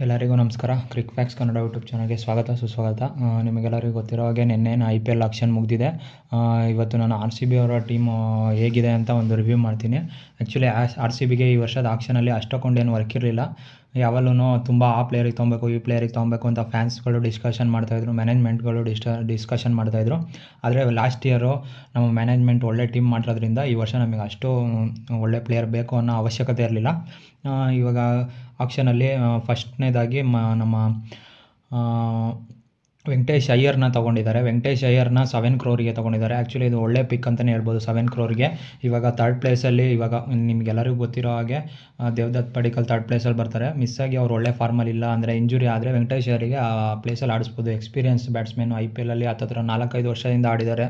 ಎಲ್ಲರಿಗೂ ನಮಸ್ಕಾರ. ಕ್ರಿಕ್ fax Kannada YouTube ಚಾನಲ್ಗೆ ಸ್ವಾಗತ ಸುಸ್ವಾಗತ. ನಿಮಗೆಲ್ಲರಿಗೂ ಗೊತ್ತಿರೋ ಹಾಗೆ ನಿನ್ನೆ IPL ಆಕ್ಷನ್ ಮುಗಿದಿದೆ. ಇವತ್ತು ನಾನು RCB ಅವರ ಟೀಮ್ ಹೇಗಿದೆ ಅಂತ ಒಂದು ರಿವ್ಯೂ ಮಾಡ್ತೀನಿ. ಆ್ಯಕ್ಚುಲಿ RCBಗೆ ಈ ವರ್ಷದ ಆಕ್ಷನಲ್ಲಿ ಅಷ್ಟೊಂದೇನು ವರ್ಕ್ ಇರಲಿಲ್ಲ. ಯಾವಲ್ಲೂ ತುಂಬ ಆ ಪ್ಲೇಯರಿಗೆ ತೊಗೊಬೇಕು ಈ ಪ್ಲೇಯರಿಗೆ ತೊಗೊಬೇಕು ಅಂತ ಫ್ಯಾನ್ಸ್ಗಳು ಡಿಸ್ಕಷನ್ ಮಾಡ್ತಾಯಿದ್ರು, ಮ್ಯಾನೇಜ್ಮೆಂಟ್ಗಳು ಡಿಸ್ಕಷನ್ ಮಾಡ್ತಾಯಿದ್ರು. ಆದರೆ ಲಾಸ್ಟ್ ಇಯರು ನಮ್ಮ ಮ್ಯಾನೇಜ್ಮೆಂಟ್ ಒಳ್ಳೆ ಟೀಮ್ ಮಾಡಿರೋದ್ರಿಂದ ಈ ವರ್ಷ ನಮಗೆ ಅಷ್ಟು ಒಳ್ಳೆ ಪ್ಲೇಯರ್ ಬೇಕು ಅನ್ನೋ ಅವಶ್ಯಕತೆ ಇರಲಿಲ್ಲ. ಇವಾಗ ಆಕ್ಷನಲ್ಲಿ ಫಸ್ಟ್ನೇದಾಗಿ ನಮ್ಮ ವೆಂಕಟೇಶ್ ಅಯ್ಯರ್ನ ತೊಗೊಂಡಿದ್ದಾರೆ. ವೆಂಕಟೇಶ್ ಅಯ್ಯರ್ನ 7 ಕ್ರೋರಿಗೆ ತೊಗೊಂಡಿದ್ದಾರೆ. ಆ್ಯಕ್ಚುಲಿ ಇದು ಒಳ್ಳೆ ಪಿಕ್ ಅಂತಲೇ ಹೇಳ್ಬೋದು 7 ಕ್ರೋರಿಗೆ. ಇವಾಗ ಥರ್ಡ್ ಪ್ಲೇಸಲ್ಲಿ ಇವಾಗ ನಿಮಗೆಲ್ಲರಿಗೂ ಗೊತ್ತಿರೋ ಹಾಗೆ ದೇವದತ್ ಪಡಿಕ್ಕಲ್ ಥರ್ಡ್ ಪ್ಲೇಸಲ್ಲಿ ಬರ್ತಾರೆ. ಮಿಸ್ಸಾಗಿ ಅವ್ರು ಒಳ್ಳೆ ಫಾರ್ಮಲ್ಲಿ ಇಲ್ಲ ಅಂದರೆ ಇಂಜುರಿ ಆದರೆ ವೆಂಕಟೇಶ್ ಅಯ್ಯರಿಗೆ ಆ ಪ್ಲೇಸಲ್ಲಿ ಆಡಿಸ್ಬೋದು. ಎಕ್ಸ್ಪೀರಿಯನ್ಸ್ ಬ್ಯಾಟ್ಸ್ಮನ್ನು IPL ಅಲ್ಲಿ ಹತ್ತಿರ 4-5 ವರ್ಷದಿಂದ ಆಡಿದ್ದಾರೆ.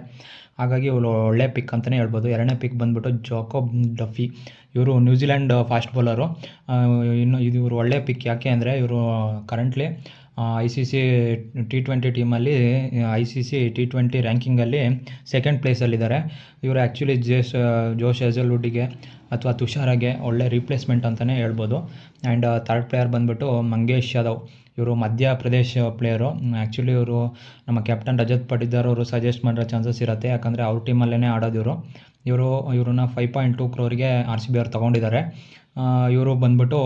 ಹಾಗಾಗಿ ಇವರು ಒಳ್ಳೆ ಪಿಕ್ ಅಂತಲೇ ಹೇಳ್ಬೋದು. ಎರಡನೇ ಪಿಕ್ ಬಂದುಬಿಟ್ಟು ಜಾಕೋಬ್ ಡಫಿ. ಇವರು ನ್ಯೂಜಿಲೆಂಡ್ ಫಾಸ್ಟ್ ಬೌಲರು. ಇವರು ಒಳ್ಳೆ ಪಿಕ್. ಯಾಕೆ ಅಂದರೆ ಇವರು ಕರೆಂಟ್ಲಿ ICC T20 ಟೀಮಲ್ಲಿ ICC T20 ರ್ಯಾಂಕಿಂಗಲ್ಲಿ ಸೆಕೆಂಡ್ ಪ್ಲೇಸಲ್ಲಿದ್ದಾರೆ. ಇವರು ಆ್ಯಕ್ಚುಲಿ ಜೋಶ್ ಹೇಜಲ್ವುಡ್ಗೆ ಅಥವಾ ತುಷಾರ್ಗೆ ಒಳ್ಳೆ ರೀಪ್ಲೇಸ್ಮೆಂಟ್ ಅಂತಲೇ ಹೇಳ್ಬೋದು. ಆ್ಯಂಡ್ ಥರ್ಡ್ ಪ್ಲೇಯರ್ ಬಂದುಬಿಟ್ಟು ಮಂಗೇಶ್ ಯಾದವ್. ಇವರು ಮಧ್ಯಪ್ರದೇಶ್ ಪ್ಲೇಯರು. ಆ್ಯಕ್ಚುಲಿ ಇವರು ನಮ್ಮ ಕ್ಯಾಪ್ಟನ್ ರಜತ್ ಪಟಿದಾರ್ ಅವರು ಸಜೆಸ್ಟ್ ಮಾಡಿರೋ ಚಾನ್ಸಸ್ ಇರುತ್ತೆ. ಯಾಕಂದರೆ ಅವ್ರ ಟೀಮಲ್ಲೇ ಆಡೋದು ಇವ್ರನ್ನ 5.2 ಕ್ರೋರಿಗೆ RCB ಅವ್ರು ತೊಗೊಂಡಿದ್ದಾರೆ. ಇವರು ಬಂದುಬಿಟ್ಟು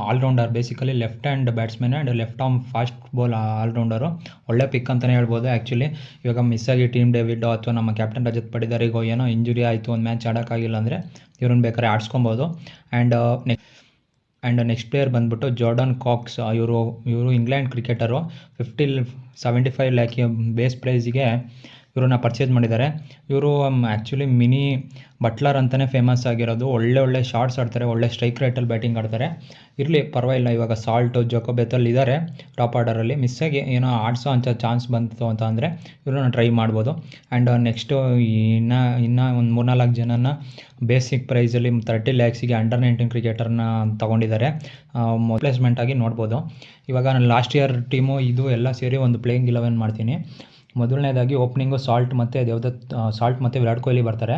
allrounder, basically left hand batsman and left arm fast ball allrounder. ಒಳ್ಳೆ ಪಿಕ್ ಅಂತಲೇ ಹೇಳ್ಬೋದು. ಆ್ಯಕ್ಚುಲಿ ಇವಾಗ ಮಿಸ್ಸಾಗಿ ಟೀಮ್ ಡೇವಿಡ್ ಅಥವಾ ನಮ್ಮ ಕ್ಯಾಪ್ಟನ್ ರಜತ್ ಪಟಿದಾರಿಗೋ ಏನೋ ಇಂಜುರಿ ಆಯಿತು, ಒಂದು ಮ್ಯಾಚ್ ಆಡೋಕ್ಕಾಗಿಲ್ಲ ಅಂದರೆ ಇವ್ರನ್ನ ಬೇಕಾದ್ರೆ ಆಡಿಸ್ಕೊಬೋದು. ಆ್ಯಂಡ್ ನೆಕ್ಸ್ಟ್ ಪ್ಲೇಯರ್ ಬಂದುಬಿಟ್ಟು ಜಾರ್ಡನ್ ಕಾಕ್ಸ್. ಇವರು ಇಂಗ್ಲೆಂಡ್ ಕ್ರಿಕೆಟರು. 75 ಲ್ಯಾಕ್ ಬೇಸ್ ಪ್ರೈಸಿಗೆ ಇವ್ರನ್ನ ಪರ್ಚೇಸ್ ಮಾಡಿದ್ದಾರೆ. ಇವರು ಆ್ಯಕ್ಚುಲಿ ಮಿನಿ ಬಟ್ಲರ್ ಅಂತಲೇ ಫೇಮಸ್ ಆಗಿರೋದು. ಒಳ್ಳೆ ಶಾರ್ಟ್ಸ್ ಆಡ್ತಾರೆ, ಒಳ್ಳೆ ಸ್ಟ್ರೈಕ್ ರೇಟಲ್ಲಿ ಬ್ಯಾಟಿಂಗ್ ಆಡ್ತಾರೆ. ಇರಲಿ ಪರವಾಗಿಲ್ಲ. ಇವಾಗ ಸಾಲ್ಟು ಜೋಕೋಬೆತಲ್ ಇದ್ದಾರೆ ಟಾಪ್ ಆರ್ಡರಲ್ಲಿ. ಮಿಸ್ಸಾಗಿ ಏನೋ ಆಡಿಸೋ ಅಂಥ ಚಾನ್ಸ್ ಬಂತು ಅಂತ ಅಂದರೆ ಇವ್ರನ್ನ ಟ್ರೈ ಮಾಡ್ಬೋದು. ಆ್ಯಂಡ್ ನೆಕ್ಸ್ಟು ಇನ್ನೂ ಒಂದು 3-4 ಜನನ ಬೇಸಿಕ್ ಪ್ರೈಸಲ್ಲಿ 30 ಲ್ಯಾಕ್ಸಿಗೆ ಅಂಡರ್ 19 ಕ್ರಿಕೆಟರ್ನ ತೊಗೊಂಡಿದ್ದಾರೆ. ರಿಪ್ಲೇಸ್ಮೆಂಟಾಗಿ ನೋಡ್ಬೋದು. ಇವಾಗ ನಾನು ಲಾಸ್ಟ್ ಇಯರ್ ಟೀಮು ಇದು ಎಲ್ಲ ಸೇರಿ ಒಂದು ಪ್ಲೇಯಿಂಗ್ 11 ಮಾಡ್ತೀನಿ. ಮೊದಲನೇದಾಗಿ ಓಪನಿಂಗು ಸಾಲ್ಟ್ ಮತ್ತು ವಿರಾಟ್ ಕೊಹ್ಲಿ ಬರ್ತಾರೆ.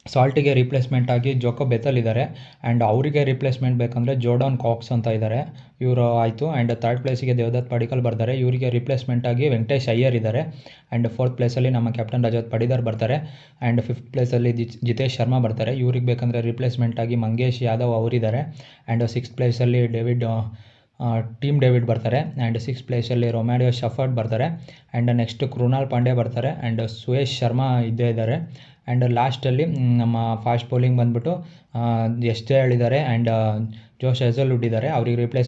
ಸಾಲ್ಟಿಗೆ ರಿಪ್ಲೇಸ್ಮೆಂಟಾಗಿ ಜಾಕೋಬ್ ಬೆತಲ್ ಇದ್ದಾರೆ. ಆ್ಯಂಡ್ ಅವರಿಗೆ ರಿಪ್ಲೇಸ್ಮೆಂಟ್ ಬೇಕಂದರೆ ಜಾರ್ಡನ್ ಕಾಕ್ಸ್ ಅಂತ ಇದ್ದಾರೆ. ಇವರು ಆಯಿತು. ಆ್ಯಂಡ್ ಥರ್ಡ್ ಪ್ಲೇಸಿಗೆ ದೇವದತ್ ಪಡಿಕ್ಕಲ್ ಬರ್ತಾರೆ. ಇವರಿಗೆ ರಿಪ್ಲೇಸ್ಮೆಂಟಾಗಿ ವೆಂಕಟೇಶ್ ಅಯ್ಯರ್ ಇದ್ದಾರೆ. ಆ್ಯಂಡ್ ಫೋರ್ತ್ ಪ್ಲೇಸಲ್ಲಿ ನಮ್ಮ ಕ್ಯಾಪ್ಟನ್ ರಜತ್ ಪಟಿದಾರ್ ಬರ್ತಾರೆ. ಆ್ಯಂಡ್ ಫಿಫ್ತ್ ಪ್ಲೇಸಲ್ಲಿ ಜಿತೇಶ್ ಶರ್ಮಾ ಬರ್ತಾರೆ. ಇವ್ರಿಗೆ ಬೇಕಂದರೆ ರಿಪ್ಲೇಸ್ಮೆಂಟಾಗಿ ಮಂಗೇಶ್ ಯಾದವ್ ಅವರಿದ್ದಾರೆ. ಆ್ಯಂಡ್ ಸಿಕ್ಸ್ತ್ ಪ್ಲೇಸಲ್ಲಿ ಟೀಮ್ ಡೇವಿಡ್ ಬರ್ತಾರೆ. ಆ್ಯಂಡ್ ಸಿಕ್ಸ್ ಪ್ಲೇಸಲ್ಲಿ ರೊಮ್ಯಾರಿಯೋ ಶಫರ್ಡ್ ಬರ್ತಾರೆ. ಆ್ಯಂಡ್ ನೆಕ್ಸ್ಟ್ ಕೃಣಾಲ್ ಪಾಂಡ್ಯ ಬರ್ತಾರೆ. ಆ್ಯಂಡ್ ಸುಯೇಶ್ ಶರ್ಮಾ ಇದ್ದೇ ಇದ್ದಾರೆ. ಆ್ಯಂಡ್ ಲಾಸ್ಟಲ್ಲಿ ನಮ್ಮ ಫಾಸ್ಟ್ ಬೌಲಿಂಗ್ ಬಂದುಬಿಟ್ಟು ಎಷ್ಟೇ ಹೇಳಿದ್ದಾರೆ. ಆ್ಯಂಡ್ ಜೋಶ್ ಹೇಜಲ್ವುಡ್ ಇದ್ದಾರೆ. ಅವ್ರಿಗೆ ರಿಪ್ಲೇಸ್